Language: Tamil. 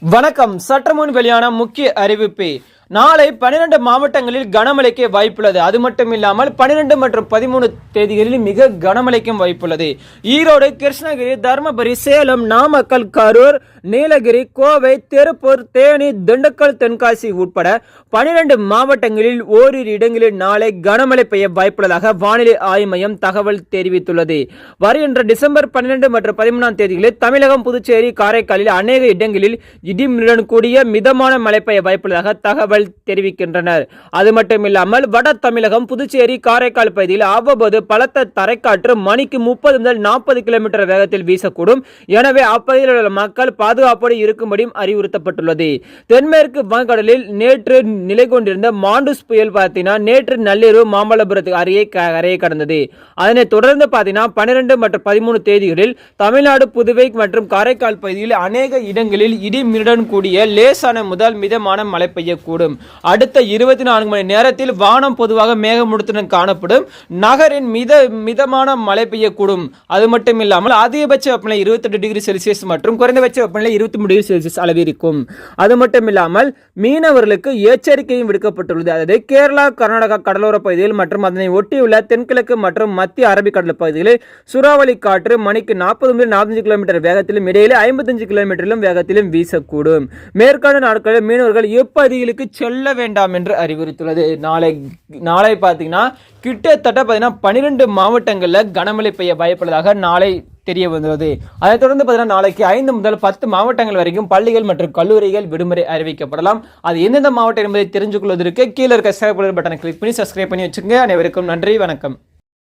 வணக்கம். சற்று முன் வெளியான முக்கிய அறிவிப்பு. நாளை 12 மாவட்டங்களில் கனமழைக்கு வாய்ப்புள்ளது. அது மட்டும் இல்லாமல் 12 மற்றும் 13 தேதிகளில் மிக கனமழைக்கும் வாய்ப்புள்ளது. ஈரோடு, கிருஷ்ணகிரி, தருமபுரி, சேலம், நாமக்கல், கரூர், நீலகிரி, கோவை, திருப்பூர், தேனி, திண்டுக்கல், தென்காசி உட்பட 12 மாவட்டங்களில் ஓரிரு இடங்களில் நாளை கனமழை பெய்ய வாய்ப்புள்ளதாக வானிலை ஆய்வு மையம் தகவல் தெரிவித்துள்ளது. வருகின்ற டிசம்பர் 12 மற்றும் 13 தேதிகளில் தமிழகம், புதுச்சேரி, காரைக்காலில் அநேக இடங்களில் இடிமின்னலுடன் கூடிய மிதமான மழை பெய்ய வாய்ப்புள்ளதாக தகவல் தெரிவிக்கின்றனர். அது மட்டுமில்லாமல் வட தமிழகம், புதுச்சேரி, காரைக்கால் பகுதியில் அவ்வப்போது பலத்த தரைக்காற்று மணிக்கு 30 முதல் 40 கிலோமீட்டர் வேகத்தில் வீசக்கூடும். எனவே அப்பகுதியில் உள்ள மக்கள் பாதுகாப்போடு இருக்கும்படியும் அறிவுறுத்தப்பட்டுள்ளது. தென்மேற்கு வங்கக்கடலில் நேற்று நிலை கொண்டிருந்த மாண்டூஸ் புயல் நேற்று நள்ளிரவு மாமல்லபுரத்துக்கு அருகே கரையை கடந்தது. அதனைத் தொடர்ந்து 12 மற்றும் 13 தேதிகளில் தமிழ்நாடு, புதுவை மற்றும் காரைக்கால் பகுதியில் அநேக இடங்களில் இடி மின்னலுடன் கூடிய லேசான முதல் மிதமான மழை பெய்யக்கூடும். அடுத்த 24 மணி நேரத்தில் வானம் பொதுவாக மேகமூட்டத்துடன் காணப்படும். நகரின் மிதமான மழை பெய்யக்கூடும். அது மட்டும் இல்லாமல் அதிகபட்ச வெப்பநிலை 28 டிகிரி செல்சியஸ் மற்றும் குறைந்தபட்ச வெப்பநிலை 23 டிகிரி செல்சியஸ் அளவிருக்கும். அது மட்டும் இல்லாமல் மீனவர்களுக்கு எச்சரிக்கையும் விடுக்கப்பட்டுள்ளது. அதாவது கேரளா, கர்நாடகா கடலோர பகுதிகள் மற்றும் அதனை ஒட்டியுள்ள தென்கிழக்கு மற்றும் மத்திய அரபிக்கடல் பகுதிகளில் சூறாவளி காற்று மணிக்கு 40 முதல் 45 கிலோமீட்டர் வேகத்திலும் இடையிலே 55 கிலோமீட்டரிலும் வேகத்திலும் வீசக்கூடும். மேற்காண்டு நாட்களில் மீனவர்கள் இப்பகுதிகளுக்கு செல்ல வேண்டாம் என்று அறிவுறுத்துள்ளது. நாளை பார்த்தீங்கன்னா கிட்டத்தட்ட 12 மாவட்டங்களில் கனமழை பெய்ய வாய்ப்புள்ளதாக நாளை தெரிய வந்துள்ளது. அதைத் தொடர்ந்து நாளைக்கு 5 முதல் 10 மாவட்டங்கள் வரைக்கும் பள்ளிகள் மற்றும் கல்லூரிகள் விடுமுறை அறிவிக்கப்படலாம். அது எந்தெந்த மாவட்டம் என்பதை தெரிஞ்சு கொள்வதற்கு கீழே இருக்க சப்ஸ்கிரைப் பட்டனை கிளிக் பண்ணி சப்ஸ்கிரைப் பண்ணி வச்சுங்க. அனைவருக்கும் நன்றி, வணக்கம்.